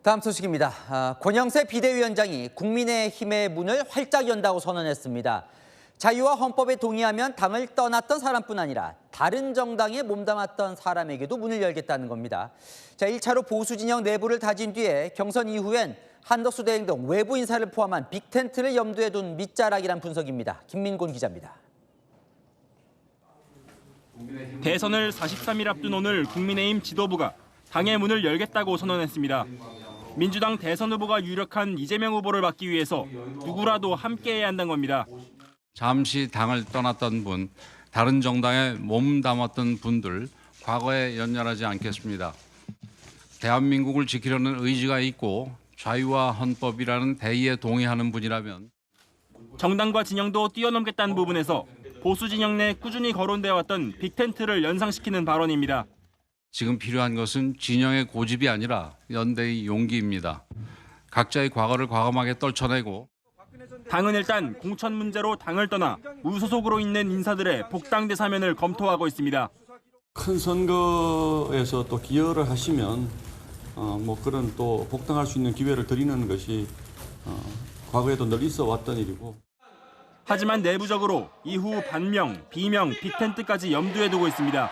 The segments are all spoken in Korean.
다음 소식입니다. 권영세 비대위원장이 국민의힘의 문을 활짝 연다고 선언했습니다. 자유와 헌법에 동의하면 당을 떠났던 사람뿐 아니라 다른 정당에 몸담았던 사람에게도 문을 열겠다는 겁니다. 1차로 보수 진영 내부를 다진 뒤에 경선 이후엔 한덕수 대행 등 외부 인사를 포함한 빅텐트를 염두에 둔 밑자락이란 분석입니다. 김민곤 기자입니다. 대선을 43일 앞둔 오늘 국민의힘 지도부가 당의 문을 열겠다고 선언했습니다. 민주당 대선 후보가 유력한 이재명 후보를 막기 위해서 누구라도 함께해야 한다는 겁니다. 잠시 당을 떠났던 분, 다른 정당에 몸담았던 분들 과거에 연연하지 않겠습니다. 대한민국을 지키려는 의지가 있고 자유와 헌법이라는 대의에 동의하는 분이라면 정당과 진영도 뛰어넘겠다는 부분에서 보수 진영 내 꾸준히 거론되어 왔던 빅텐트를 연상시키는 발언입니다. 지금 필요한 것은 진영의 고집이 아니라 연대의 용기입니다. 각자의 과거를 과감하게 떨쳐내고 당은 일단 공천 문제로 당을 떠나 무소속으로 있는 인사들의 복당대 사면을 검토하고 있습니다. 큰 선거에서 또 기여를 하시면 그런 또 복당할 수 있는 기회를 드리는 것이 과거에도 늘 있어 왔던 일이고. 하지만 내부적으로 이후 반명, 비명, 빅텐트까지 염두에 두고 있습니다.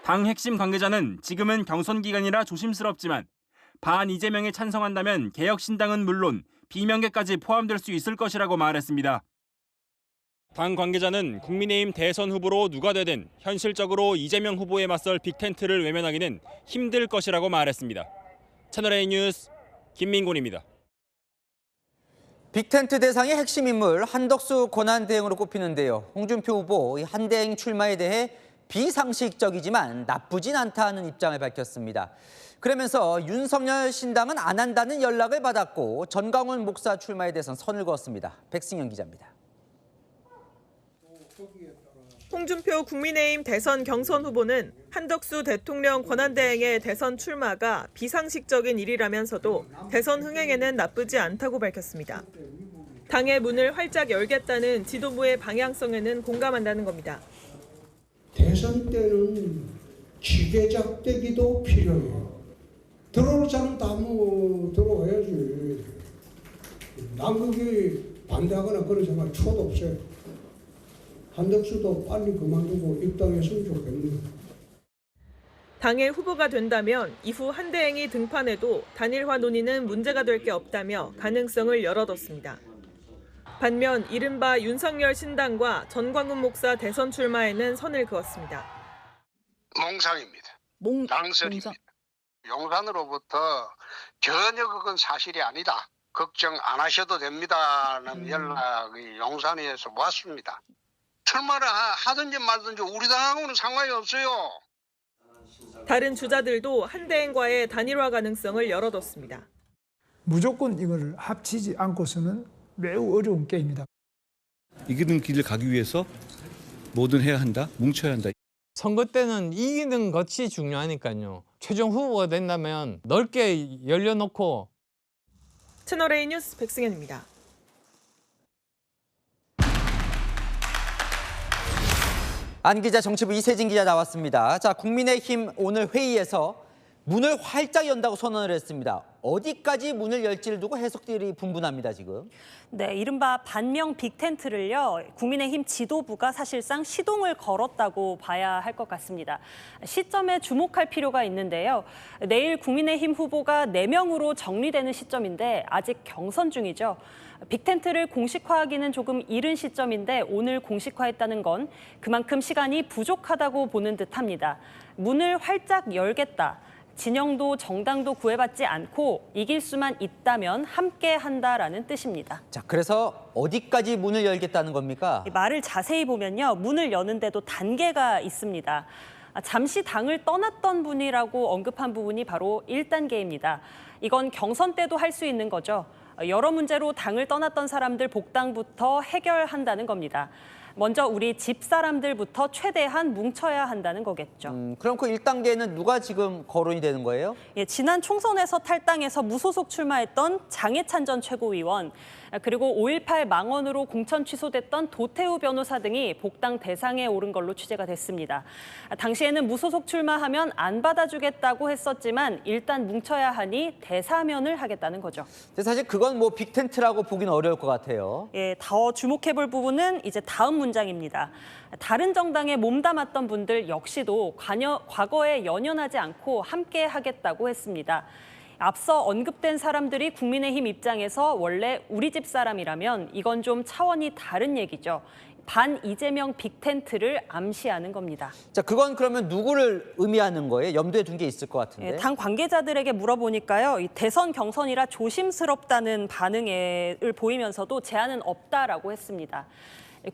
당 핵심 관계자는 지금은 경선 기간이라 조심스럽지만 반 이재명에 찬성한다면 개혁신당은 물론 비명계까지 포함될 수 있을 것이라고 말했습니다. 당 관계자는 국민의힘 대선 후보로 누가 되든 현실적으로 이재명 후보에 맞설 빅텐트를 외면하기는 힘들 것이라고 말했습니다. 채널A 뉴스 김민곤입니다. 빅텐트 대상의 핵심 인물 한덕수 권한대행으로 꼽히는데요. 홍준표 후보 한대행 출마에 대해 비상식적이지만 나쁘진 않다는 입장을 밝혔습니다. 그러면서 윤석열 신당은 안 한다는 연락을 받았고 전광훈 목사 출마에 대해서는 선을 그었습니다. 백승현 기자입니다. 홍준표 국민의힘 대선 경선 후보는 한덕수 대통령 권한대행의 대선 출마가 비상식적인 일이라면서도 대선 흥행에는 나쁘지 않다고 밝혔습니다. 당의 문을 활짝 열겠다는 지도부의 방향성에는 공감한다는 겁니다. 대선 때는 지게작대기도 필요해요. 들어올 사람 다 들어와야지. 남극이 반대하거나 그런 생각 초도 없어요. 한덕수도 빨리 그만두고 입당했으면 좋겠네요. 당의 후보가 된다면 이후 한대행이 등판해도 단일화 논의는 문제가 될 게 없다며 가능성을 열어뒀습니다. 반면 이른바 윤석열 신당과 전광훈 목사 대선 출마에는 선을 그었습니다. 몽상입니다. 낭설입니다. 용산으로부터 전혀 그건 사실이 아니다. 걱정 안 하셔도 됩니다라는 연락이 용산에서 왔습니다. 출마를 하든지 말든지 우리 당하고는 상관이 없어요. 다른 주자들도 한대행과의 단일화 가능성을 열어뒀습니다. 무조건 이걸 합치지 않고서는 매우 어려운 게임이다. 이기는 길을 가기 위해서 뭐든 해야 한다, 뭉쳐야 한다. 선거 때는 이기는 것이 중요하니까요. 최종 후보가 된다면 넓게 열려놓고. 채널A 뉴스 백승현입니다. 안 기자, 정치부 이세진 기자 나왔습니다. 국민의힘 오늘 회의에서 문을 활짝 연다고 선언을 했습니다. 어디까지 문을 열지를 두고 해석들이 분분합니다, 지금. 네, 이른바 반명 빅텐트를요, 국민의힘 지도부가 사실상 시동을 걸었다고 봐야 할 것 같습니다. 시점에 주목할 필요가 있는데요. 내일 국민의힘 후보가 4명으로 정리되는 시점인데 아직 경선 중이죠. 빅텐트를 공식화하기는 조금 이른 시점인데 오늘 공식화했다는 건 그만큼 시간이 부족하다고 보는 듯합니다. 문을 활짝 열겠다. 진영도 정당도 구애받지 않고 이길 수만 있다면 함께 한다라는 뜻입니다. 그래서 어디까지 문을 열겠다는 겁니까? 말을 자세히 보면요. 문을 여는데도 단계가 있습니다. 잠시 당을 떠났던 분이라고 언급한 부분이 바로 1단계입니다. 이건 경선 때도 할 수 있는 거죠. 여러 문제로 당을 떠났던 사람들 복당부터 해결한다는 겁니다. 먼저 우리 집 사람들부터 최대한 뭉쳐야 한다는 거겠죠. 그럼 그 1단계는 누가 지금 거론이 되는 거예요? 예, 지난 총선에서 탈당해서 무소속 출마했던 장해찬 전 최고위원, 그리고 5.18 망언으로 공천 취소됐던 도태우 변호사 등이 복당 대상에 오른 걸로 취재가 됐습니다. 당시에는 무소속 출마하면 안 받아주겠다고 했었지만 일단 뭉쳐야 하니 대사면을 하겠다는 거죠. 근데 사실 그건 뭐 빅텐트라고 보기는 어려울 것 같아요. 예, 더 주목해볼 부분은 이제 다음 문장입니다. 다른 정당에 몸담았던 분들 역시도 과거에 연연하지 않고 함께 하겠다고 했습니다. 앞서 언급된 사람들이 국민의힘 입장에서 원래 우리 집 사람이라면 이건 좀 차원이 다른 얘기죠. 반 이재명 빅텐트를 암시하는 겁니다. 자, 그건 그러면 누구를 의미하는 거예요? 염두에 둔 게 있을 것 같은데. 예, 당 관계자들에게 물어보니까요. 이 대선 경선이라 조심스럽다는 반응을 보이면서도 제한은 없다라고 했습니다.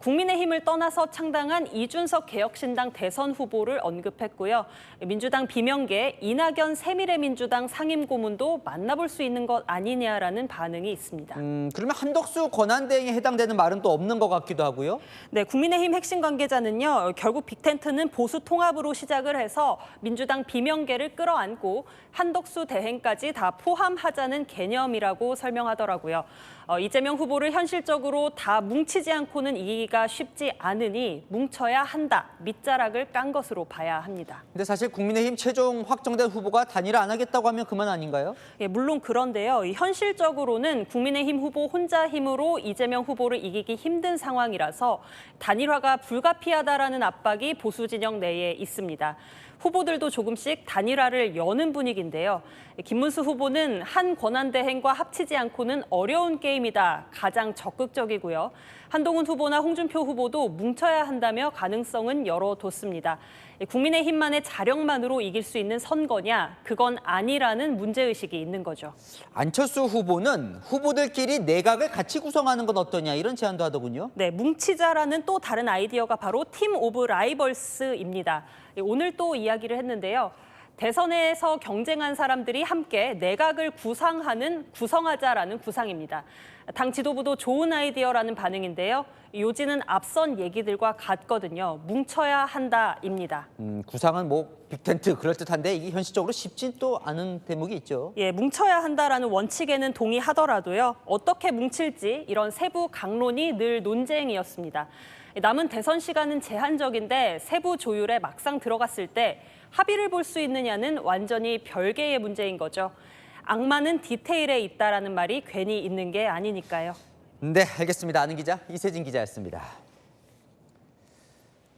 국민의힘을 떠나서 창당한 이준석 개혁신당 대선 후보를 언급했고요. 민주당 비명계 이낙연 새미래민주당 상임고문도 만나볼 수 있는 것 아니냐라는 반응이 있습니다. 그러면 한덕수 권한대행에 해당되는 말은 또 없는 것 같기도 하고요. 네, 국민의힘 핵심 관계자는요. 결국 빅텐트는 보수 통합으로 시작을 해서 민주당 비명계를 끌어안고 한덕수 대행까지 다 포함하자는 개념이라고 설명하더라고요. 이재명 후보를 현실적으로 다 뭉치지 않고는 이기기가 쉽지 않으니 뭉쳐야 한다. 밑자락을 깐 것으로 봐야 합니다. 근데 사실 국민의힘 최종 확정된 후보가 단일화 안 하겠다고 하면 그만 아닌가요? 예, 물론 그런데요. 현실적으로는 국민의힘 후보 혼자 힘으로 이재명 후보를 이기기 힘든 상황이라서 단일화가 불가피하다라는 압박이 보수 진영 내에 있습니다. 후보들도 조금씩 단일화를 여는 분위기인데요. 김문수 후보는 한 권한대행과 합치지 않고는 어려운 게임이다. 가장 적극적이고요. 한동훈 후보나 홍준표 후보도 뭉쳐야 한다며 가능성은 열어뒀습니다. 국민의힘만의 자력만으로 이길 수 있는 선거냐? 그건 아니라는 문제의식이 있는 거죠. 안철수 후보는 후보들끼리 내각을 같이 구성하는 건 어떠냐 이런 제안도 하더군요. 네, 뭉치자라는 또 다른 아이디어가 바로 팀 오브 라이벌스입니다. 오늘 또 이야기를 했는데요. 대선에서 경쟁한 사람들이 함께 내각을 구성하자라는 구상입니다. 당 지도부도 좋은 아이디어라는 반응인데요. 요지는 앞선 얘기들과 같거든요. 뭉쳐야 한다입니다. 구상은 뭐 빅텐트 그럴듯한데 이게 현실적으로 쉽진 또 않은 대목이 있죠. 예, 뭉쳐야 한다라는 원칙에는 동의하더라도요. 어떻게 뭉칠지 이런 세부 강론이 늘 논쟁이었습니다. 남은 대선 시간은 제한적인데 세부 조율에 막상 들어갔을 때 합의를 볼 수 있느냐는 완전히 별개의 문제인 거죠. 악마는 디테일에 있다라는 말이 괜히 있는 게 아니니까요. 네, 알겠습니다. 아는 기자 이세진 기자였습니다.